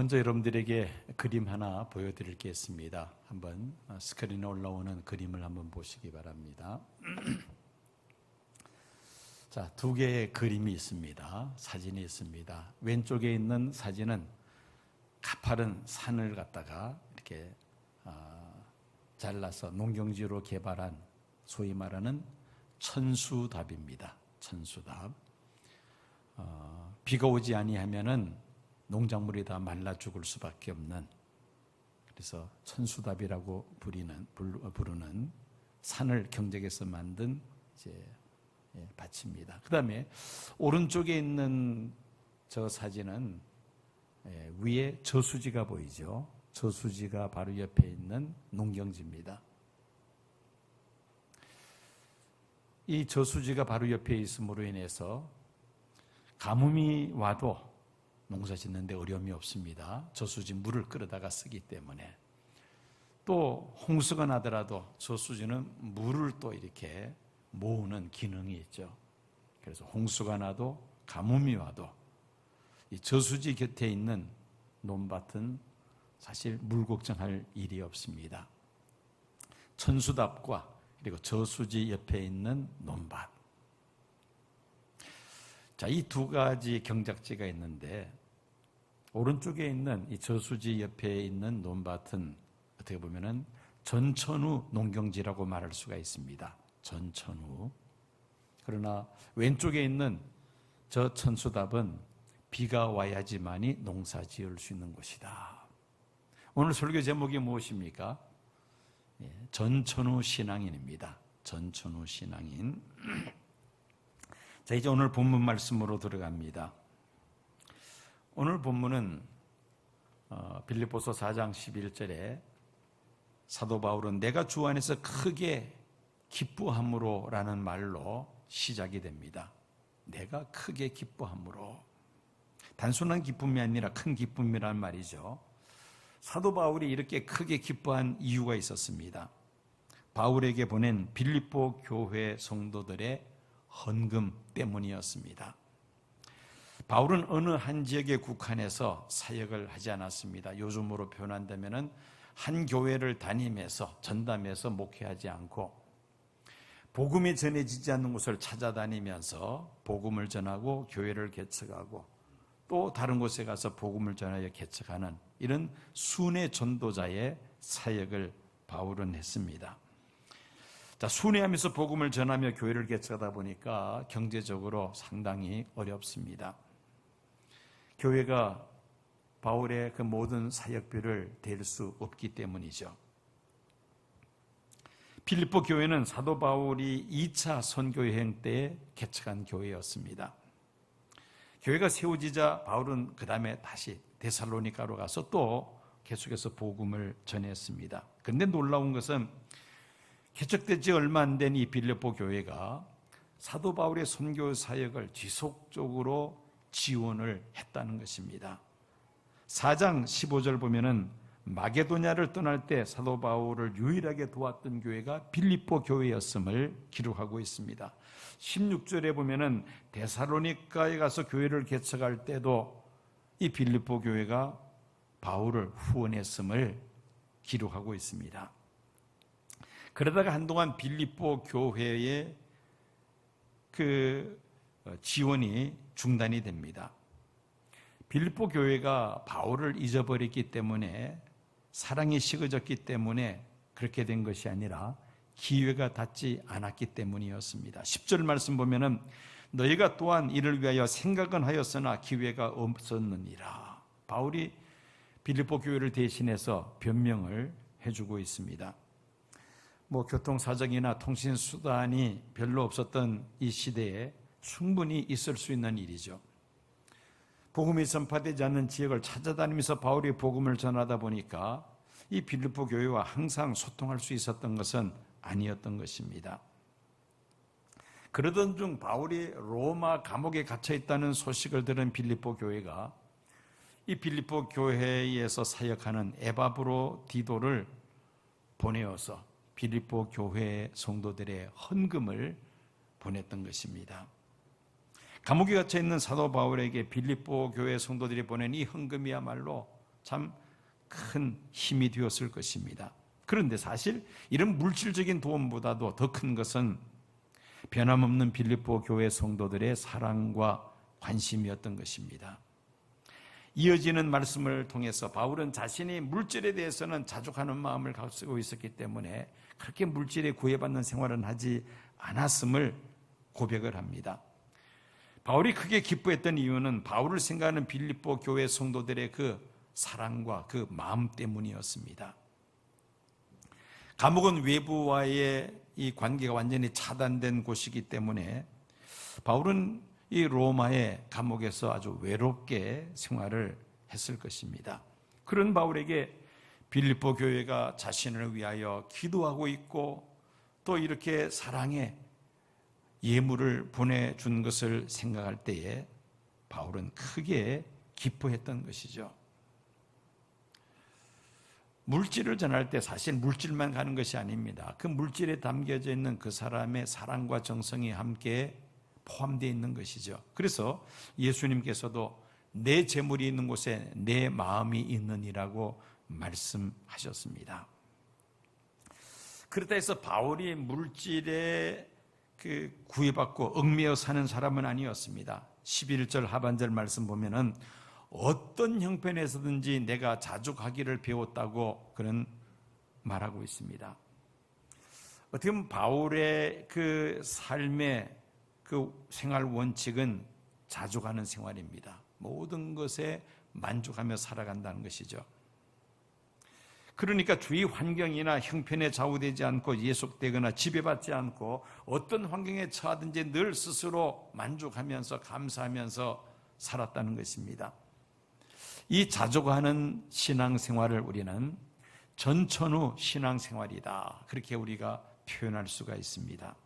먼저 여러분들에게 그림 하나 보여드리겠습니다. 한번 스크린에 올라오는 그림을 한번 보시기 바랍니다. 자, 두 개의 그림이 있습니다. 사진이 있습니다. 왼쪽에 있는 사진은 가파른 산을 갖다가 이렇게 잘라서 농경지로 개발한 소위 말하는 천수답입니다. 천수답. 비가 오지 아니하면은 농작물이 다 말라 죽을 수밖에 없는, 그래서 천수답이라고 부르는 산을 경작해서 만든 밭입니다. 그 다음에 오른쪽에 있는 저 사진은 위에 저수지가 보이죠. 저수지가 바로 옆에 있는 농경지입니다. 이 저수지가 바로 옆에 있음으로 인해서 가뭄이 와도 농사 짓는데 어려움이 없습니다. 저수지 물을 끌어다가 쓰기 때문에. 또 홍수가 나더라도 저수지는 물을 또 이렇게 모으는 기능이 있죠. 그래서 홍수가 나도 가뭄이 와도 이 저수지 곁에 있는 논밭은 사실 물 걱정할 일이 없습니다. 천수답과 그리고 저수지 옆에 있는 논밭. 자, 이 두 가지 경작지가 있는데 오른쪽에 있는 이 저수지 옆에 있는 논밭은 어떻게 보면은 전천후 농경지라고 말할 수가 있습니다. 전천후. 그러나 왼쪽에 있는 저 천수답은 비가 와야지만이 농사 지을 수 있는 곳이다. 오늘 설교 제목이 무엇입니까? 전천후 신앙인입니다. 전천후 신앙인. 자, 이제 오늘 본문 말씀으로 들어갑니다. 오늘 본문은 빌립보서 4장 11절에 사도 바울은 내가 주 안에서 크게 기뻐함으로 라는 말로 시작이 됩니다. 내가 크게 기뻐함으로. 단순한 기쁨이 아니라 큰 기쁨이란 말이죠. 사도 바울이 이렇게 크게 기뻐한 이유가 있었습니다. 바울에게 보낸 빌립보 교회 성도들의 헌금 때문이었습니다. 바울은 어느 한 지역에 국한해서 사역을 하지 않았습니다. 요즘으로 표현한다면 한 교회를 다니면서 전담해서 목회하지 않고 복음이 전해지지 않는 곳을 찾아다니면서 복음을 전하고 교회를 개척하고 또 다른 곳에 가서 복음을 전하여 개척하는 이런 순회 전도자의 사역을 바울은 했습니다. 자, 순회하면서 복음을 전하며 교회를 개척하다 보니까 경제적으로 상당히 어렵습니다. 교회가 바울의 그 모든 사역비를 댈 수 없기 때문이죠. 빌립보 교회는 사도 바울이 2차 선교여행 때 개척한 교회였습니다. 교회가 세워지자 바울은 그 다음에 다시 데살로니가로 가서 또 계속해서 복음을 전했습니다. 그런데 놀라운 것은 개척되지 얼마 안 된 이 빌립보 교회가 사도 바울의 선교 사역을 지속적으로 지원을 했다는 것입니다. 4장 15절 보면은 마게도냐를 떠날 때 사도 바울을 유일하게 도왔던 교회가 빌립보 교회였음을 기록하고 있습니다. 16절에 보면은 데살로니가에 가서 교회를 개척할 때도 이 빌립보 교회가 바울을 후원했음을 기록하고 있습니다. 그러다가 한동안 빌립보 교회의 그 지원이 중단이 됩니다. 빌립보 교회가 바울을 잊어버렸기 때문에, 사랑이 식어졌기 때문에 그렇게 된 것이 아니라 기회가 닿지 않았기 때문이었습니다. 10절 말씀 보면은 너희가 또한 이를 위하여 생각은 하였으나 기회가 없었느니라. 바울이 빌립보 교회를 대신해서 변명을 해주고 있습니다. 교통사정이나 통신수단이 별로 없었던 이 시대에 충분히 있을 수 있는 일이죠. 복음이 전파되지 않는 지역을 찾아다니면서 바울이 복음을 전하다 보니까 이 빌립보 교회와 항상 소통할 수 있었던 것은 아니었던 것입니다. 그러던 중 바울이 로마 감옥에 갇혀 있다는 소식을 들은 빌립보 교회가 이 빌립보 교회에서 사역하는 에바브로디도를 보내어서 빌립보 교회 성도들의 헌금을 보냈던 것입니다. 감옥에 갇혀 있는 사도 바울에게 빌립보 교회 성도들이 보낸 이 헌금이야말로 참 큰 힘이 되었을 것입니다. 그런데 사실 이런 물질적인 도움보다도 더 큰 것은 변함없는 빌립보 교회 성도들의 사랑과 관심이었던 것입니다. 이어지는 말씀을 통해서 바울은 자신이 물질에 대해서는 자족하는 마음을 가지고 있었기 때문에 그렇게 물질에 구애받는 생활은 하지 않았음을 고백을 합니다. 바울이 크게 기뻐했던 이유는 바울을 생각하는 빌립보 교회 성도들의 그 사랑과 그 마음 때문이었습니다. 감옥은 외부와의 이 관계가 완전히 차단된 곳이기 때문에 바울은 이 로마의 감옥에서 아주 외롭게 생활을 했을 것입니다. 그런 바울에게 빌립보 교회가 자신을 위하여 기도하고 있고 또 이렇게 사랑의 예물을 보내준 것을 생각할 때에 바울은 크게 기뻐했던 것이죠. 물질을 전할 때 사실 물질만 가는 것이 아닙니다. 그 물질에 담겨져 있는 그 사람의 사랑과 정성이 함께 포함되어 있는 것이죠. 그래서 예수님께서도 내 재물이 있는 곳에 내 마음이 있느니라고 말씀하셨습니다. 그렇다 해서 바울이 물질에 구애받고 얽매여 사는 사람은 아니었습니다. 11절 하반절 말씀 보면은 어떤 형편에서든지 내가 자족하기를 배웠다고 그는 말하고 있습니다. 어떻게 보면 바울의 그 삶의 그 생활 원칙은 자족하는 생활입니다. 모든 것에 만족하며 살아간다는 것이죠. 그러니까 주위 환경이나 형편에 좌우되지 않고 예속되거나 지배받지 않고 어떤 환경에 처하든지 늘 스스로 만족하면서 감사하면서 살았다는 것입니다. 이 자족하는 신앙생활을 우리는 전천후 신앙생활이다, 그렇게 우리가 표현할 수가 있습니다.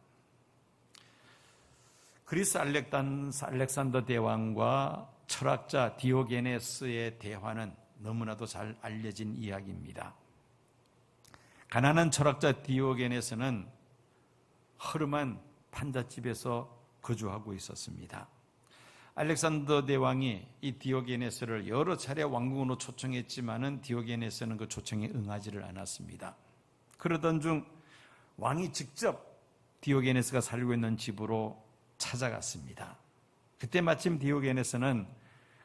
그리스 알렉산더 대왕과 철학자 디오게네스의 대화는 너무나도 잘 알려진 이야기입니다. 가난한 철학자 디오게네스는 허름한 판잣집에서 거주하고 있었습니다. 알렉산더 대왕이 이 디오게네스를 여러 차례 왕궁으로 초청했지만은 디오게네스는 그 초청에 응하지를 않았습니다. 그러던 중 왕이 직접 디오게네스가 살고 있는 집으로 찾아갔습니다. 그때 마침 디오게네스는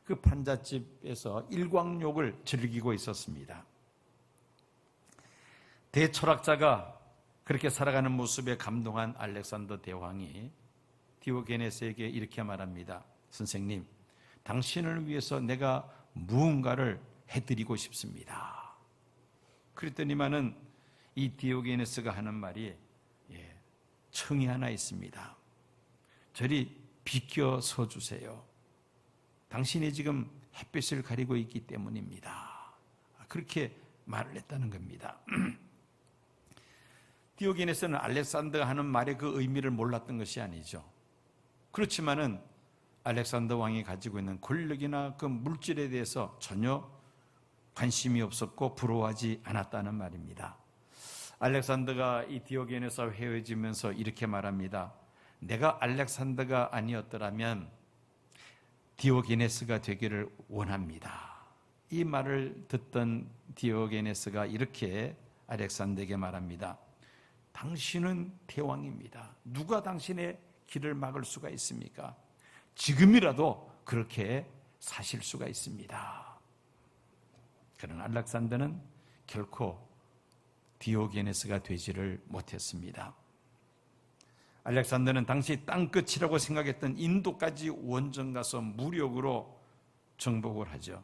그 판잣집에서 일광욕을 즐기고 있었습니다. 대철학자가 그렇게 살아가는 모습에 감동한 알렉산더 대왕이 디오게네스에게 이렇게 말합니다. 선생님, 당신을 위해서 내가 무언가를 해드리고 싶습니다. 그랬더니만은 이 디오게네스가 하는 말이 청이 하나 있습니다. 저리 비껴서 주세요. 당신이 지금 햇빛을 가리고 있기 때문입니다. 그렇게 말을 했다는 겁니다. 디오게네스는 알렉산더가 하는 말의 그 의미를 몰랐던 것이 아니죠. 그렇지만은 알렉산더 왕이 가지고 있는 권력이나 그 물질에 대해서 전혀 관심이 없었고 부러워하지 않았다는 말입니다. 알렉산더가 이 디오게네스와 헤어지면서 이렇게 말합니다. 내가 알렉산더가 아니었더라면 디오게네스가 되기를 원합니다. 이 말을 듣던 디오게네스가 이렇게 알렉산더에게 말합니다. 당신은 대왕입니다. 누가 당신의 길을 막을 수가 있습니까? 지금이라도 그렇게 사실 수가 있습니다. 그러나 알렉산더는 결코 디오게네스가 되지를 못했습니다. 알렉산더는 당시 땅끝이라고 생각했던 인도까지 원정 가서 무력으로 정복을 하죠.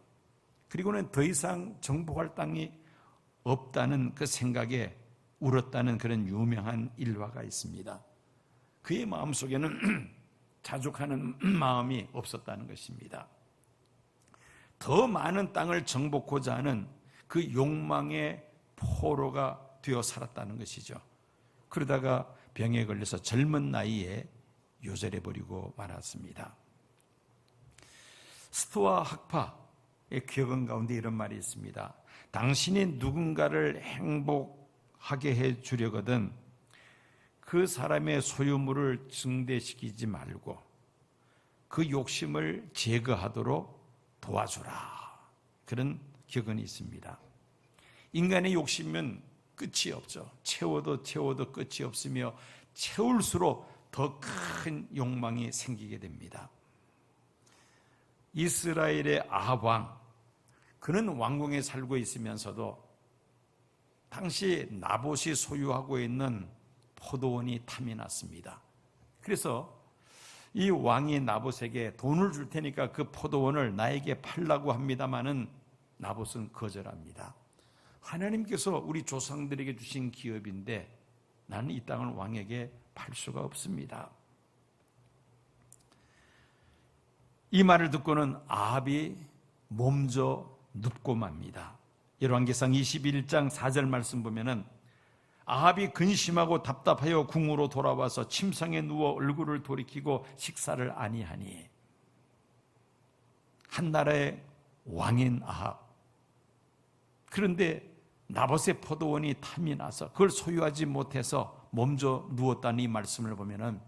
그리고는 더 이상 정복할 땅이 없다는 그 생각에 울었다는 그런 유명한 일화가 있습니다. 그의 마음속에는 자족하는 마음이 없었다는 것입니다. 더 많은 땅을 정복하고자 하는 그 욕망의 포로가 되어 살았다는 것이죠. 그러다가 병에 걸려서 젊은 나이에 요절해버리고 말았습니다. 스토아 학파의 기억은 가운데 이런 말이 있습니다. 당신이 누군가를 행복하게 해주려거든 그 사람의 소유물을 증대시키지 말고 그 욕심을 제거하도록 도와주라. 그런 격언이 있습니다. 인간의 욕심은 끝이 없죠. 채워도 끝이 없으며 채울수록 더 큰 욕망이 생기게 됩니다. 이스라엘의 아합 왕, 그는 왕궁에 살고 있으면서도 당시 나봇이 소유하고 있는 포도원이 탐이 났습니다. 그래서 이 왕이 나봇에게 돈을 줄 테니까 그 포도원을 나에게 팔라고 합니다마는 나봇은 거절합니다. 하나님께서 우리 조상들에게 주신 기업인데 나는 이 땅을 왕에게 팔 수가 없습니다. 이 말을 듣고는 아합이 몸져 눕고 맙니다. 열왕기상 21장 4절 말씀 보면은 아합이 근심하고 답답하여 궁으로 돌아와서 침상에 누워 얼굴을 돌이키고 식사를 아니하니. 한 나라의 왕인 아합. 그런데 나봇의 포도원이 탐이 나서 그걸 소유하지 못해서 몸져 누웠다는 이 말씀을 보면은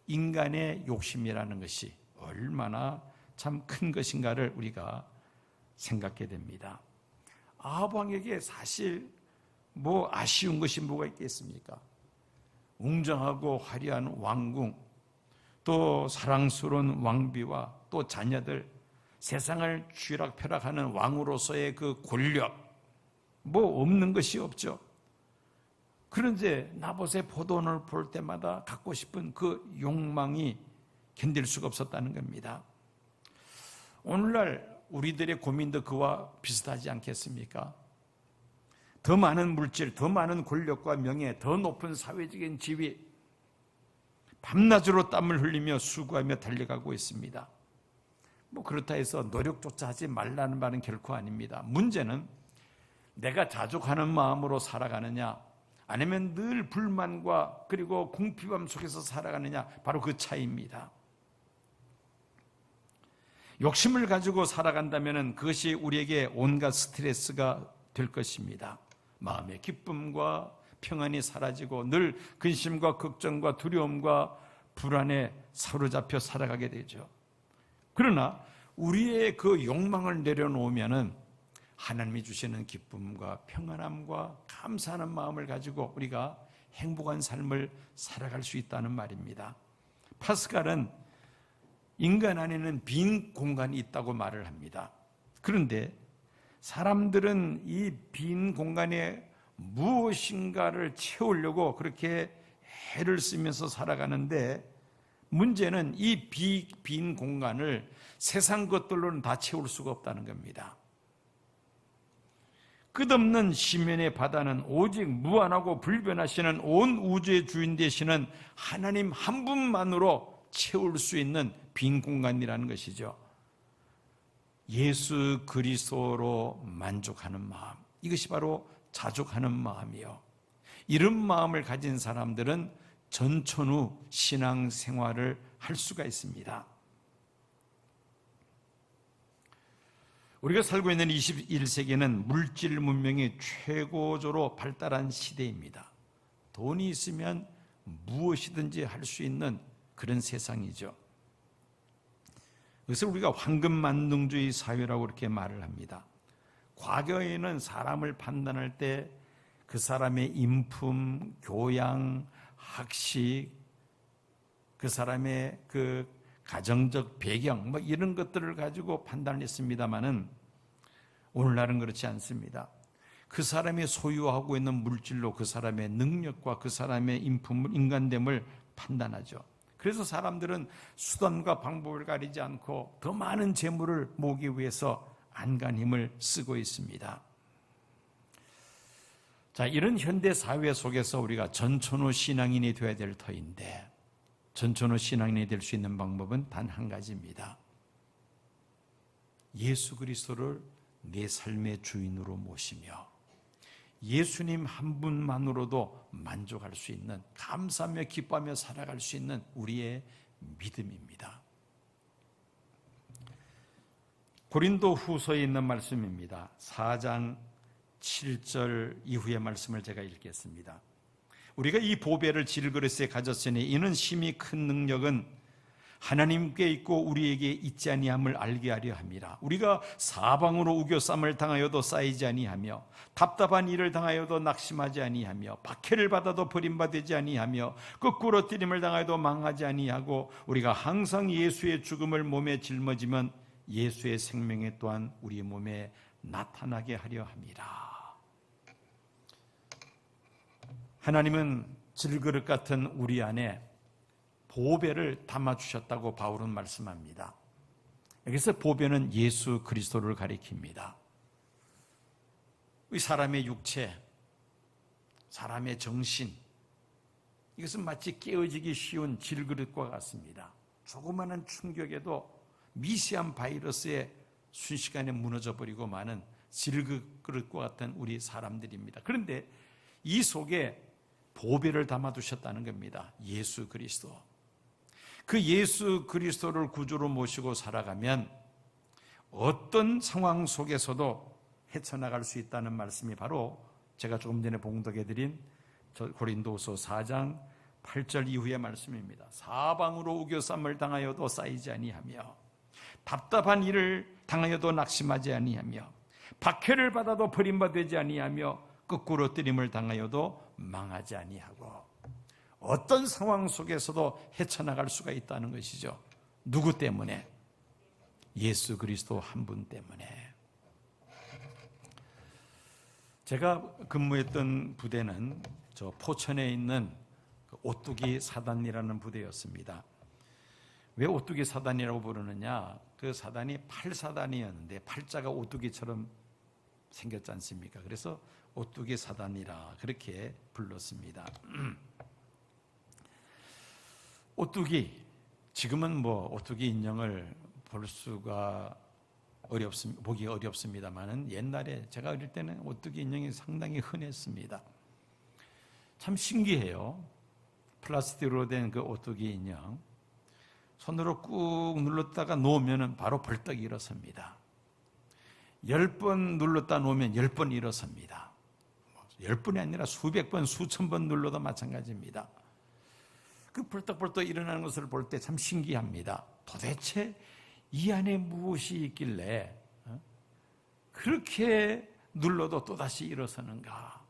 인간의 욕심이라는 것이 얼마나 참 큰 것인가를 우리가 생각하게 됩니다. 아합 왕에게 사실 아쉬운 것이 뭐가 있겠습니까? 웅장하고 화려한 왕궁, 또 사랑스러운 왕비와 또 자녀들, 세상을 쥐락펴락하는 왕으로서의 그 권력, 없는 것이 없죠. 그런데 나봇의 포도원을 볼 때마다 갖고 싶은 그 욕망이 견딜 수가 없었다는 겁니다. 오늘날 우리들의 고민도 그와 비슷하지 않겠습니까? 더 많은 물질, 더 많은 권력과 명예, 더 높은 사회적인 지위, 밤낮으로 땀을 흘리며 수고하며 달려가고 있습니다. 그렇다 해서 노력조차 하지 말라는 말은 결코 아닙니다. 문제는 내가 자족하는 마음으로 살아가느냐, 아니면 늘 불만과 그리고 궁핍함 속에서 살아가느냐, 바로 그 차이입니다. 욕심을 가지고 살아간다면 그것이 우리에게 온갖 스트레스가 될 것입니다. 마음의 기쁨과 평안이 사라지고 늘 근심과 걱정과 두려움과 불안에 사로잡혀 살아가게 되죠. 그러나 우리의 그 욕망을 내려놓으면은 하나님이 주시는 기쁨과 평안함과 감사하는 마음을 가지고 우리가 행복한 삶을 살아갈 수 있다는 말입니다. 파스칼은 인간 안에는 빈 공간이 있다고 말을 합니다. 그런데 사람들은 이 빈 공간에 무엇인가를 채우려고 그렇게 애를 쓰면서 살아가는데, 문제는 이 빈 공간을 세상 것들로는 다 채울 수가 없다는 겁니다. 끝없는 시면의 바다는 오직 무한하고 불변하시는 온 우주의 주인 되시는 하나님 한 분만으로 채울 수 있는 빈 공간이라는 것이죠. 예수 그리스도로 만족하는 마음, 이것이 바로 자족하는 마음이요. 이런 마음을 가진 사람들은 전천후 신앙생활을 할 수가 있습니다. 우리가 살고 있는 21세기는 물질 문명이 최고조로 발달한 시대입니다. 돈이 있으면 무엇이든지 할 수 있는 그런 세상이죠. 그래서 우리가 황금만능주의 사회라고 그렇게 말을 합니다. 과거에는 사람을 판단할 때 그 사람의 인품, 교양, 학식, 그 사람의 그 가정적 배경 이런 것들을 가지고 판단을 했습니다마는 오늘날은 그렇지 않습니다. 그 사람이 소유하고 있는 물질로 그 사람의 능력과 그 사람의 인품을, 인간됨을 판단하죠. 그래서 사람들은 수단과 방법을 가리지 않고 더 많은 재물을 모으기 위해서 안간 힘을 쓰고 있습니다. 자, 이런 현대 사회 속에서 우리가 전천후 신앙인이 되어야 될 터인데, 전천후 신앙인이 될 수 있는 방법은 단 한 가지입니다. 예수 그리스도를 내 삶의 주인으로 모시며 예수님 한 분만으로도 만족할 수 있는, 감사하며 기뻐하며 살아갈 수 있는 우리의 믿음입니다. 고린도 후서에 있는 말씀입니다. 4장 7절 이후의 말씀을 제가 읽겠습니다. 우리가 이 보배를 질그릇에 가졌으니 이는 심히 큰 능력은 하나님께 있고 우리에게 있지 아니함을 알게 하려 함이라. 우리가 사방으로 우겨쌈을 당하여도 쌓이지 아니하며 답답한 일을 당하여도 낙심하지 아니하며 박해를 받아도 버림받지 아니하며 거꾸로 뜨림을 당하여도 망하지 아니하고 우리가 항상 예수의 죽음을 몸에 짊어지면 예수의 생명에 또한 우리 몸에 나타나게 하려 함이라. 하나님은 질그릇 같은 우리 안에 보배를 담아주셨다고 바울은 말씀합니다. 여기서 보배는 예수 그리스도를 가리킵니다. 이 사람의 육체, 사람의 정신, 이것은 마치 깨어지기 쉬운 질그릇과 같습니다. 조그마한 충격에도 미세한 바이러스에 순식간에 무너져 버리고 마는 질그릇과 같은 우리 사람들입니다. 그런데 이 속에 보배를 담아두셨다는 겁니다. 예수 그리스도. 그 예수 그리스도를 구주로 모시고 살아가면 어떤 상황 속에서도 헤쳐나갈 수 있다는 말씀이 바로 제가 조금 전에 봉독해드린 고린도후서 4장 8절 이후의 말씀입니다. 사방으로 우겨쌈을 당하여도 쌓이지 아니하며 답답한 일을 당하여도 낙심하지 아니하며 박해를 받아도 버림받지 아니하며 거꾸로 뜨림을 당하여도 망하지 아니하고 어떤 상황 속에서도 헤쳐나갈 수가 있다는 것이죠. 누구 때문에? 예수 그리스도 한 분 때문에. 제가 근무했던 부대는 저 포천에 있는 오뚜기 사단이라는 부대였습니다. 왜 오뚜기 사단이라고 부르느냐? 그 사단이 팔사단이었는데 팔자가 오뚜기처럼 생겼지 않습니까? 그래서 오뚜기 사단이라 그렇게 불렀습니다. 오뚜기, 지금은 뭐 오뚜기 인형을 볼 수가 보기 어렵습니다만은 옛날에 제가 어릴 때는 오뚜기 인형이 상당히 흔했습니다. 참 신기해요. 플라스틱으로 된 그 오뚜기 인형 손으로 꾹 눌렀다가 놓으면 바로 벌떡 일어섭니다. 10번 눌렀다 놓으면 10번 일어섭니다. 10번이 아니라 수백 번, 수천 번 눌러도 마찬가지입니다. 그 벌떡벌떡 일어나는 것을 볼 때 참 신기합니다. 도대체 이 안에 무엇이 있길래 그렇게 눌러도 또다시 일어서는가?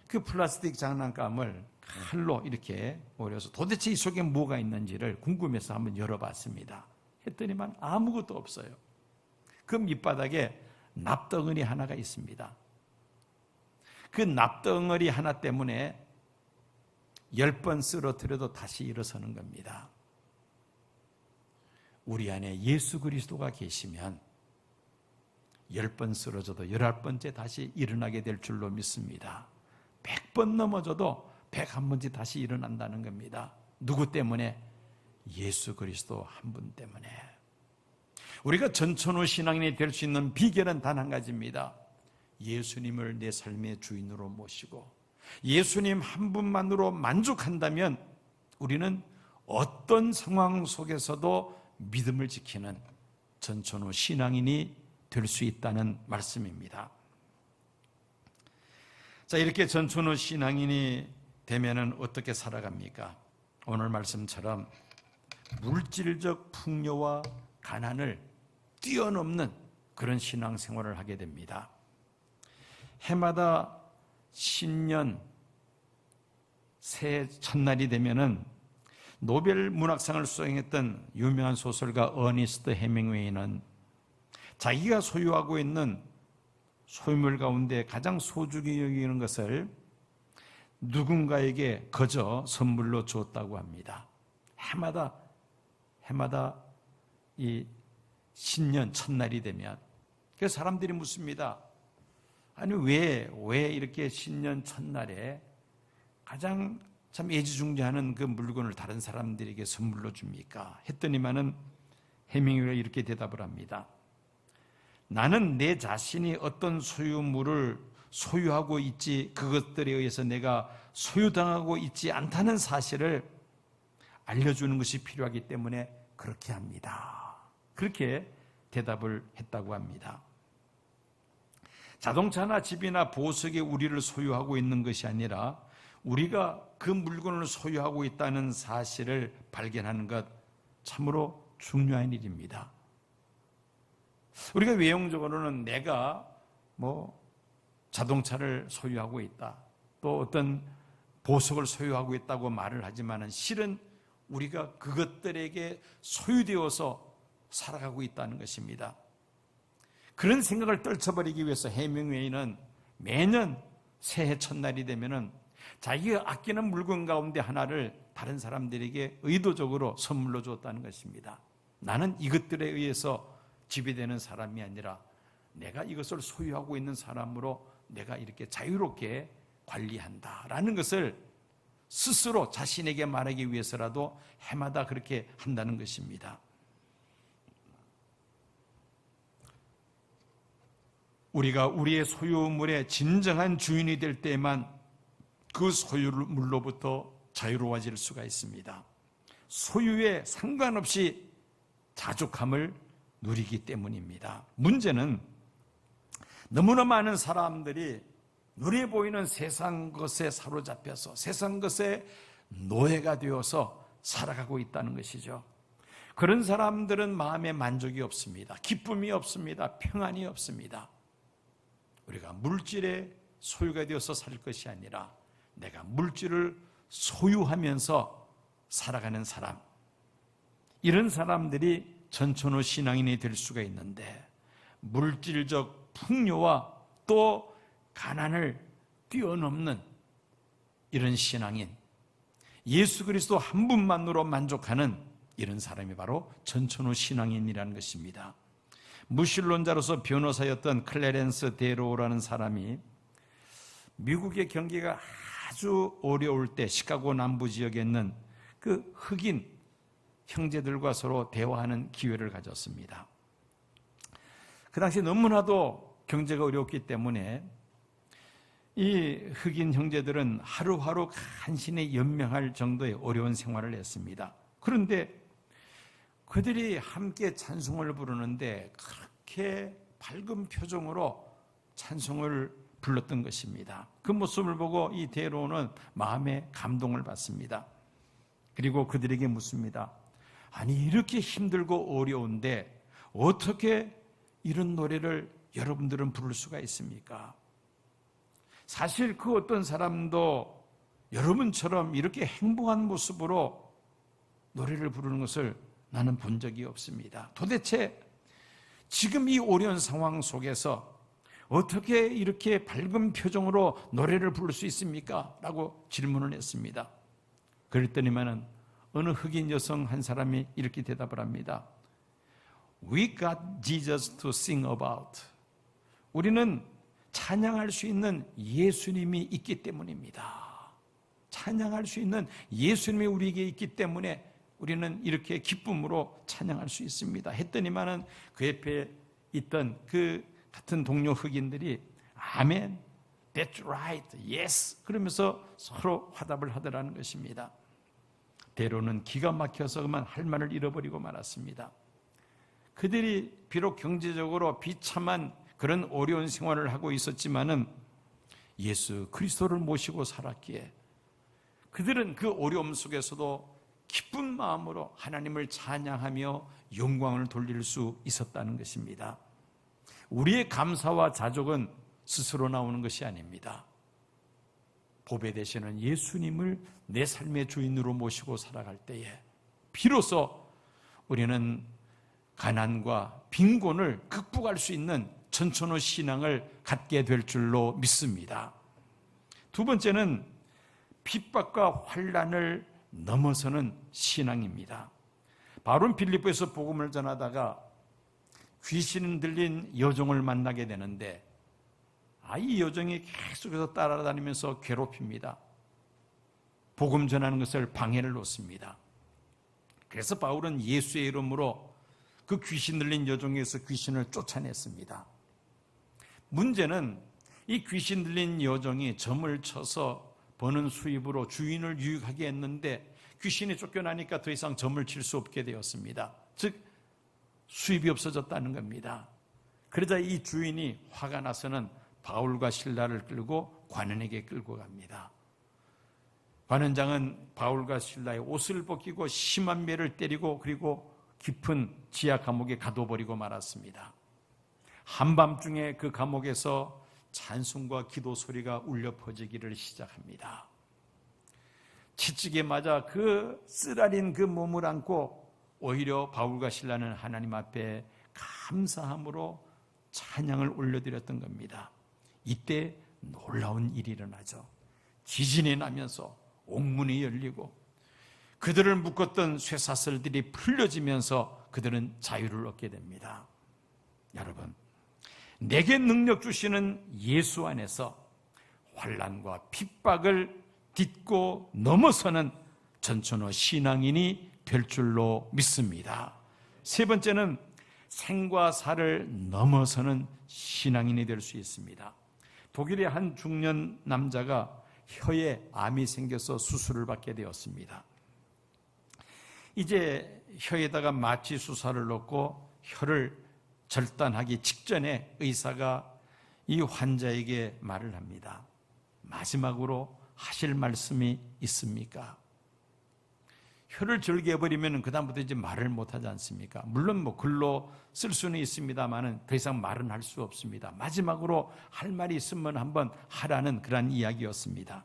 그 플라스틱 장난감을 칼로 이렇게 오려서 도대체 이 속에 뭐가 있는지를 궁금해서 한번 열어봤습니다. 했더니만 아무것도 없어요. 그 밑바닥에 납덩어리 하나가 있습니다. 그 납덩어리 하나 때문에 10번 쓰러뜨려도 다시 일어서는 겁니다. 우리 안에 예수 그리스도가 계시면 10번 쓰러져도 11번째 다시 일어나게 될 줄로 믿습니다. 100번 넘어져도 101번째 다시 일어난다는 겁니다. 누구 때문에? 예수 그리스도 한 분 때문에. 우리가 전천후 신앙인이 될 수 있는 비결은 단 한 가지입니다. 예수님을 내 삶의 주인으로 모시고 예수님 한 분만으로 만족한다면 우리는 어떤 상황 속에서도 믿음을 지키는 전천후 신앙인이 될 수 있다는 말씀입니다. 자, 이렇게 전천후 신앙인이 되면은 어떻게 살아갑니까? 오늘 말씀처럼 물질적 풍요와 가난을 뛰어넘는 그런 신앙생활을 하게 됩니다. 해마다 신년 새해 첫날이 되면은 노벨 문학상을 수상했던 유명한 소설가 어니스트 해밍웨이는 자기가 소유하고 있는 소유물 가운데 가장 소중히 여기는 것을 누군가에게 거저 선물로 주었다고 합니다. 해마다 이 신년 첫날이 되면 그래서 사람들이 묻습니다. 아니 왜 이렇게 신년 첫날에 가장 참 애지중지하는 그 물건을 다른 사람들에게 선물로 줍니까? 했더니만은 해밍웨이가 이렇게 대답을 합니다. 나는 내 자신이 어떤 소유물을 소유하고 있지 그것들에 의해서 내가 소유당하고 있지 않다는 사실을 알려주는 것이 필요하기 때문에 그렇게 합니다. 그렇게 대답을 했다고 합니다. 자동차나 집이나 보석이 우리를 소유하고 있는 것이 아니라 우리가 그 물건을 소유하고 있다는 사실을 발견하는 것 참으로 중요한 일입니다. 우리가 외형적으로는 내가 자동차를 소유하고 있다, 또 어떤 보석을 소유하고 있다고 말을 하지만 실은 우리가 그것들에게 소유되어서 살아가고 있다는 것입니다. 그런 생각을 떨쳐버리기 위해서 해밍웨이는 매년 새해 첫날이 되면은 자기가 아끼는 물건 가운데 하나를 다른 사람들에게 의도적으로 선물로 줬다는 것입니다. 나는 이것들에 의해서 지배되는 사람이 아니라 내가 이것을 소유하고 있는 사람으로 내가 이렇게 자유롭게 관리한다라는 것을 스스로 자신에게 말하기 위해서라도 해마다 그렇게 한다는 것입니다. 우리가 우리의 소유물의 진정한 주인이 될 때에만 그 소유물로부터 자유로워질 수가 있습니다. 소유에 상관없이 자족함을 누리기 때문입니다. 문제는 너무나 많은 사람들이 눈에 보이는 세상 것에 사로잡혀서 세상 것에 노예가 되어서 살아가고 있다는 것이죠. 그런 사람들은 마음에 만족이 없습니다. 기쁨이 없습니다. 평안이 없습니다. 우리가 물질의 소유가 되어서 살 것이 아니라 내가 물질을 소유하면서 살아가는 사람, 이런 사람들이 전천후 신앙인이 될 수가 있는데, 물질적 풍요와 또 가난을 뛰어넘는 이런 신앙인, 예수 그리스도 한 분만으로 만족하는 이런 사람이 바로 전천후 신앙인이라는 것입니다. 무신론자로서 변호사였던 클래렌스 데로라는 사람이 미국의 경기가 아주 어려울 때 시카고 남부 지역에 있는 그 흑인 형제들과 서로 대화하는 기회를 가졌습니다. 그 당시 너무나도 경제가 어려웠기 때문에 이 흑인 형제들은 하루하루 간신히 연명할 정도의 어려운 생활을 했습니다. 그런데 그들이 함께 찬송을 부르는데 그렇게 밝은 표정으로 찬송을 불렀던 것입니다. 그 모습을 보고 이 데로는 마음에 감동을 받습니다. 그리고 그들에게 묻습니다. 아니, 이렇게 힘들고 어려운데 어떻게 이런 노래를 여러분들은 부를 수가 있습니까? 사실 그 어떤 사람도 여러분처럼 이렇게 행복한 모습으로 노래를 부르는 것을 나는 본 적이 없습니다. 도대체 지금 이 어려운 상황 속에서 어떻게 이렇게 밝은 표정으로 노래를 부를 수 있습니까? 라고 질문을 했습니다. 그랬더니만은 어느 흑인 여성 한 사람이 이렇게 대답을 합니다. We got Jesus to sing about. 우리는 찬양할 수 있는 예수님이 있기 때문입니다. 찬양할 수 있는 예수님이 우리에게 있기 때문에 우리는 이렇게 기쁨으로 찬양할 수 있습니다. 했더니만은 그 옆에 있던 그 같은 동료 흑인들이 아멘, that's right, yes 그러면서 서로 화답을 하더라는 것입니다. 데로는 기가 막혀서 그만 할 말을 잃어버리고 말았습니다. 그들이 비록 경제적으로 비참한 그런 어려운 생활을 하고 있었지만은 예수 그리스도를 모시고 살았기에 그들은 그 어려움 속에서도 기쁜 마음으로 하나님을 찬양하며 영광을 돌릴 수 있었다는 것입니다. 우리의 감사와 자족은 스스로 나오는 것이 아닙니다. 보배 되시는 예수님을 내 삶의 주인으로 모시고 살아갈 때에 비로소 우리는 가난과 빈곤을 극복할 수 있는 전천후 신앙을 갖게 될 줄로 믿습니다. 두 번째는 핍박과 환난을 넘어서는 신앙입니다. 바울은 빌립보에서 복음을 전하다가 귀신 들린 여종을 만나게 되는데 이 여종이 계속해서 따라다니면서 괴롭힙니다. 복음 전하는 것을 방해를 놓습니다. 그래서 바울은 예수의 이름으로 그 귀신 들린 여종에서 귀신을 쫓아냈습니다. 문제는 이 귀신 들린 여종이 점을 쳐서 버는 수입으로 주인을 유익하게 했는데 귀신이 쫓겨나니까 더 이상 점을 칠 수 없게 되었습니다. 즉 수입이 없어졌다는 겁니다. 그러자 이 주인이 화가 나서는 바울과 실라를 끌고 관원에게 끌고 갑니다. 관원장은 바울과 실라의 옷을 벗기고 심한 매를 때리고 그리고 깊은 지하 감옥에 가둬버리고 말았습니다. 한밤중에 그 감옥에서 찬송과 기도 소리가 울려 퍼지기를 시작합니다. 채찍에 맞아 그 쓰라린 그 몸을 안고 오히려 바울과 실라는 하나님 앞에 감사함으로 찬양을 올려드렸던 겁니다. 이때 놀라운 일이 일어나죠. 지진이 나면서 옥문이 열리고 그들을 묶었던 쇠사슬들이 풀려지면서 그들은 자유를 얻게 됩니다. 여러분, 내게 능력 주시는 예수 안에서 환난과 핍박을 딛고 넘어서는 전천후 신앙인이 될 줄로 믿습니다. 세 번째는 생과 사를 넘어서는 신앙인이 될 수 있습니다. 독일의 한 중년 남자가 혀에 암이 생겨서 수술을 받게 되었습니다. 이제 혀에다가 마취 주사를 넣고 혀를 절단하기 직전에 의사가 이 환자에게 말을 합니다. 마지막으로 하실 말씀이 있습니까? 혀를 절개해버리면 그다음부터 이제 말을 못하지 않습니까? 물론 글로 쓸 수는 있습니다만 더 이상 말은 할 수 없습니다. 마지막으로 할 말이 있으면 한번 하라는 그런 이야기였습니다.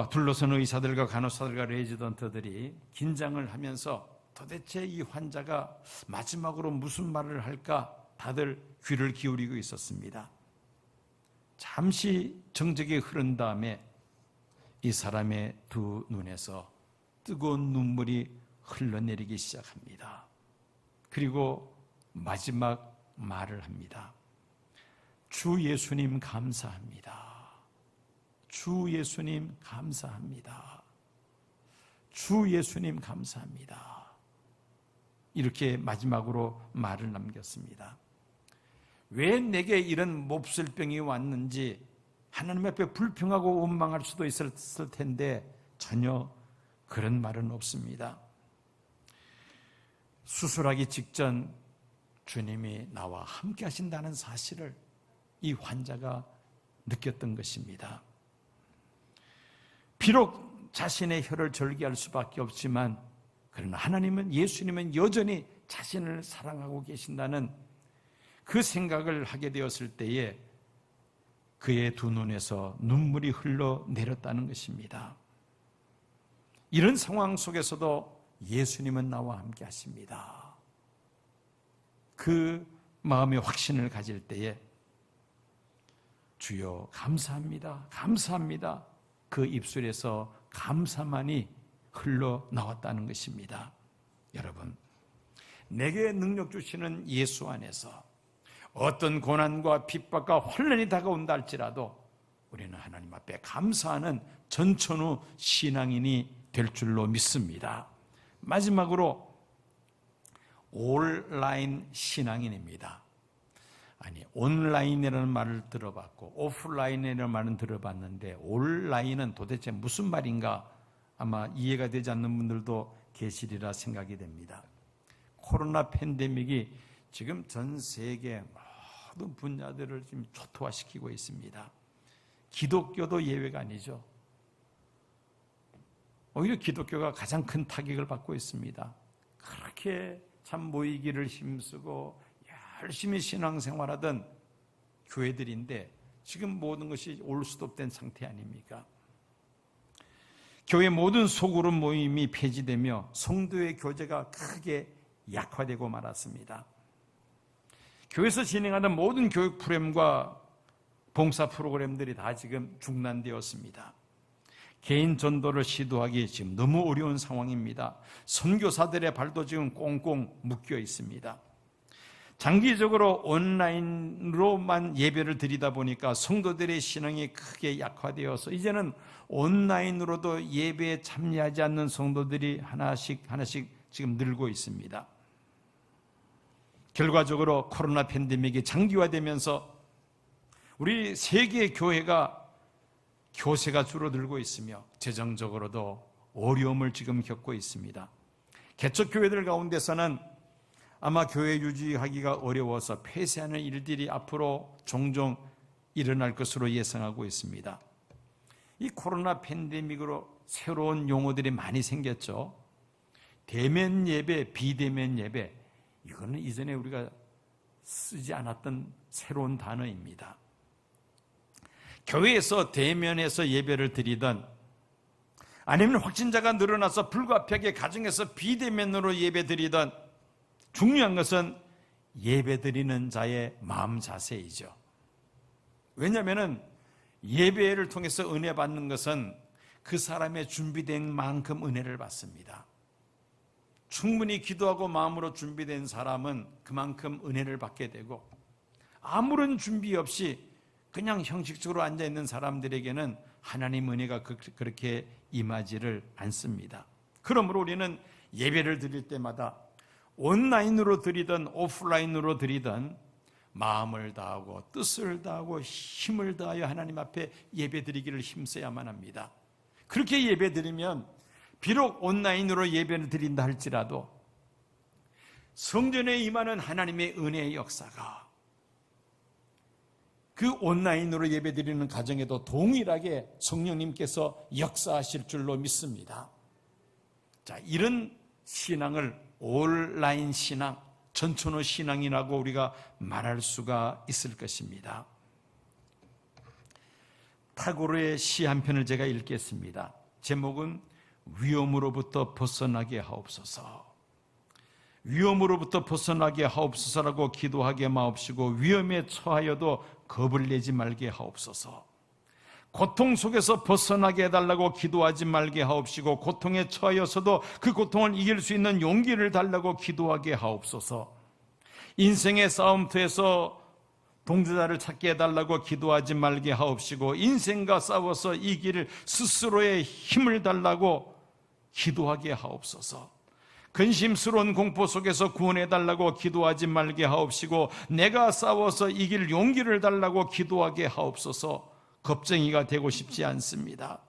둘러선 의사들과 간호사들과 레지던트들이 긴장을 하면서 도대체 이 환자가 마지막으로 무슨 말을 할까 다들 귀를 기울이고 있었습니다. 잠시 정적이 흐른 다음에 이 사람의 두 눈에서 뜨거운 눈물이 흘러내리기 시작합니다. 그리고 마지막 말을 합니다. 주 예수님 감사합니다. 주 예수님 감사합니다. 주 예수님 감사합니다. 이렇게 마지막으로 말을 남겼습니다. 왜 내게 이런 몹쓸 병이 왔는지 하나님 앞에 불평하고 원망할 수도 있었을 텐데 전혀 그런 말은 없습니다. 수술하기 직전 주님이 나와 함께 하신다는 사실을 이 환자가 느꼈던 것입니다. 비록 자신의 혀를 절개할 수밖에 없지만 그러나 하나님은, 예수님은 여전히 자신을 사랑하고 계신다는 그 생각을 하게 되었을 때에 그의 두 눈에서 눈물이 흘러내렸다는 것입니다. 이런 상황 속에서도 예수님은 나와 함께 하십니다. 그 마음의 확신을 가질 때에 주여 감사합니다, 감사합니다, 그 입술에서 감사만이 흘러나왔다는 것입니다. 여러분, 내게 능력 주시는 예수 안에서 어떤 고난과 핍박과 환난이 다가온다 할지라도 우리는 하나님 앞에 감사하는 전천후 신앙인이 될 줄로 믿습니다. 마지막으로 온라인 신앙인입니다. 아니, 온라인이라는 말을 들어봤고 오프라인이라는 말은 들어봤는데 온라인은 도대체 무슨 말인가 아마 이해가 되지 않는 분들도 계시리라 생각이 됩니다. 코로나 팬데믹이 지금 전 세계 모든 분야들을 지금 초토화시키고 있습니다. 기독교도 예외가 아니죠. 오히려 기독교가 가장 큰 타격을 받고 있습니다. 그렇게 참 모이기를 힘쓰고 열심히 신앙생활하던 교회들인데 지금 모든 것이 올 수톱된 상태 아닙니까? 교회 모든 소그룹 모임이 폐지되며 성도의 교제가 크게 약화되고 말았습니다. 교회에서 진행하는 모든 교육 프로그램과 봉사 프로그램들이 다 지금 중단되었습니다. 개인 전도를 시도하기 지금 너무 어려운 상황입니다. 선교사들의 발도 지금 꽁꽁 묶여 있습니다. 장기적으로 온라인으로만 예배를 드리다 보니까 성도들의 신앙이 크게 약화되어서 이제는 온라인으로도 예배에 참여하지 않는 성도들이 하나씩 지금 늘고 있습니다. 결과적으로 코로나 팬데믹이 장기화되면서 우리 세계 교회가 교세가 줄어들고 있으며 재정적으로도 어려움을 지금 겪고 있습니다. 개척 교회들 가운데서는 아마 교회 유지하기가 어려워서 폐쇄하는 일들이 앞으로 종종 일어날 것으로 예상하고 있습니다. 이 코로나 팬데믹으로 새로운 용어들이 많이 생겼죠. 대면 예배, 비대면 예배, 이거는 이전에 우리가 쓰지 않았던 새로운 단어입니다. 교회에서 대면에서 예배를 드리던, 아니면 확진자가 늘어나서 불가피하게 가정에서 비대면으로 예배 드리던, 중요한 것은 예배 드리는 자의 마음 자세이죠. 왜냐하면 예배를 통해서 은혜 받는 것은 그 사람의 준비된 만큼 은혜를 받습니다. 충분히 기도하고 마음으로 준비된 사람은 그만큼 은혜를 받게 되고, 아무런 준비 없이 그냥 형식적으로 앉아있는 사람들에게는 하나님 은혜가 그렇게 임하지를 않습니다. 그러므로 우리는 예배를 드릴 때마다 온라인으로 드리든 오프라인으로 드리든 마음을 다하고 뜻을 다하고 힘을 다하여 하나님 앞에 예배 드리기를 힘써야만 합니다. 그렇게 예배 드리면 비록 온라인으로 예배를 드린다 할지라도 성전에 임하는 하나님의 은혜의 역사가 그 온라인으로 예배 드리는 가정에도 동일하게 성령님께서 역사하실 줄로 믿습니다. 자, 이런 신앙을 온라인 신앙, 전천후 신앙이라고 우리가 말할 수가 있을 것입니다. 타고르의 시 한 편을 제가 읽겠습니다. 제목은 위험으로부터 벗어나게 하옵소서. 위험으로부터 벗어나게 하옵소서라고 기도하게 마옵시고, 위험에 처하여도 겁을 내지 말게 하옵소서. 고통 속에서 벗어나게 해달라고 기도하지 말게 하옵시고, 고통에 처하여서도 그 고통을 이길 수 있는 용기를 달라고 기도하게 하옵소서. 인생의 싸움터에서 동조자를 찾게 해달라고 기도하지 말게 하옵시고, 인생과 싸워서 이길 스스로의 힘을 달라고 기도하게 하옵소서. 근심스러운 공포 속에서 구원해달라고 기도하지 말게 하옵시고, 내가 싸워서 이길 용기를 달라고 기도하게 하옵소서. 겁쟁이가 되고 싶지 않습니다.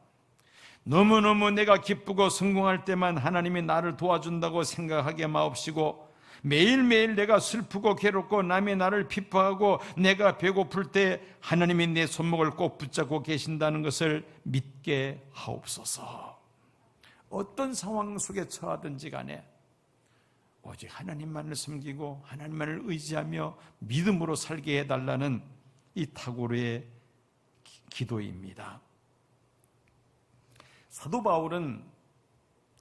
너무너무 내가 기쁘고 성공할 때만 하나님이 나를 도와준다고 생각하게 마옵시고, 매일매일 내가 슬프고 괴롭고 남의 나를 비판하고 내가 배고플 때 하나님이 내 손목을 꼭 붙잡고 계신다는 것을 믿게 하옵소서. 어떤 상황 속에 처하든지 간에 오직 하나님만을 섬기고 하나님만을 의지하며 믿음으로 살게 해달라는 이 타고르의 기도입니다. 사도 바울은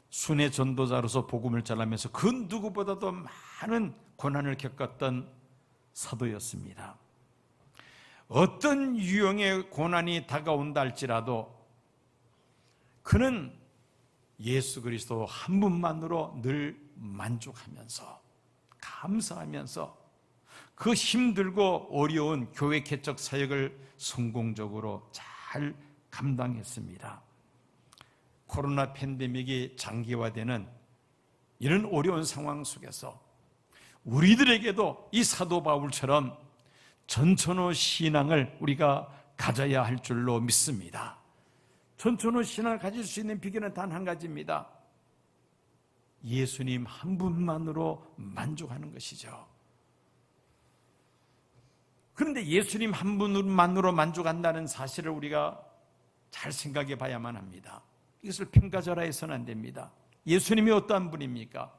순회 전도자로서 복음을 전하면서 그 누구보다도 많은 고난을 겪었던 사도였습니다. 어떤 유형의 고난이 다가온다 할지라도 그는 예수 그리스도 한 분만으로 늘 만족하면서 감사하면서 그 힘들고 어려운 교회 개척 사역을 성공적으로 잘 감당했습니다. 코로나 팬데믹이 장기화되는 이런 어려운 상황 속에서 우리들에게도 이 사도 바울처럼 전천후 신앙을 우리가 가져야 할 줄로 믿습니다. 전천후 신앙을 가질 수 있는 비결은 단 한 가지입니다. 예수님 한 분만으로 만족하는 것이죠. 그런데 예수님 한 분만으로 만족한다는 사실을 우리가 잘 생각해 봐야만 합니다. 이것을 평가절하해서는 안 됩니다. 예수님이 어떠한 분입니까?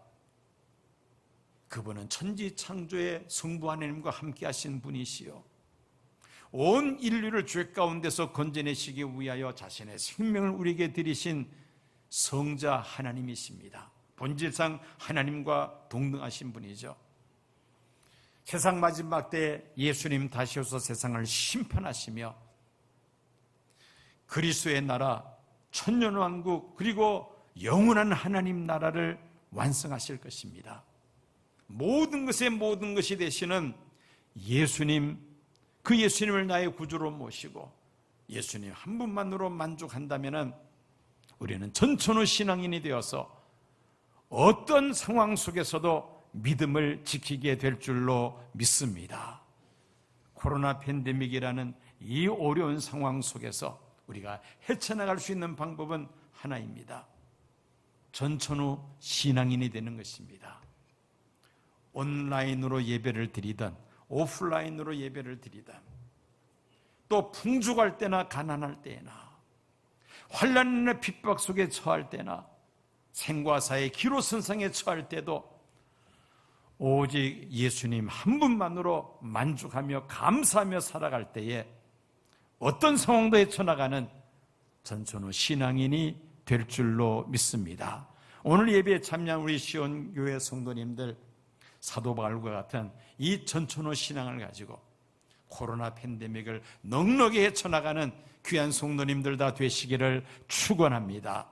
그분은 천지창조의 성부 하나님과 함께 하신 분이시요, 온 인류를 죄 가운데서 건져내시기 위하여 자신의 생명을 우리에게 드리신 성자 하나님이십니다. 본질상 하나님과 동등하신 분이죠. 세상 마지막 때 예수님 다시 오셔서 세상을 심판하시며 그리스도의 나라, 천년왕국, 그리고 영원한 하나님 나라를 완성하실 것입니다. 모든 것의 모든 것이 되시는 예수님, 그 예수님을 나의 구주로 모시고 예수님 한 분만으로 만족한다면 우리는 전천후 신앙인이 되어서 어떤 상황 속에서도 믿음을 지키게 될 줄로 믿습니다. 코로나 팬데믹이라는 이 어려운 상황 속에서 우리가 헤쳐나갈 수 있는 방법은 하나입니다. 전천후 신앙인이 되는 것입니다. 온라인으로 예배를 드리든 오프라인으로 예배를 드리든 또 풍족할 때나 가난할 때나 환난의 핍박 속에 처할 때나 생과 사의 기로선상에 처할 때도 오직 예수님 한 분만으로 만족하며 감사하며 살아갈 때에 어떤 상황도 헤쳐나가는 전천후 신앙인이 될 줄로 믿습니다. 오늘 예배에 참여한 우리 시온교회 성도님들, 사도 바울과 같은 이 전천후 신앙을 가지고 코로나 팬데믹을 넉넉히 헤쳐나가는 귀한 성도님들 다 되시기를 축원합니다.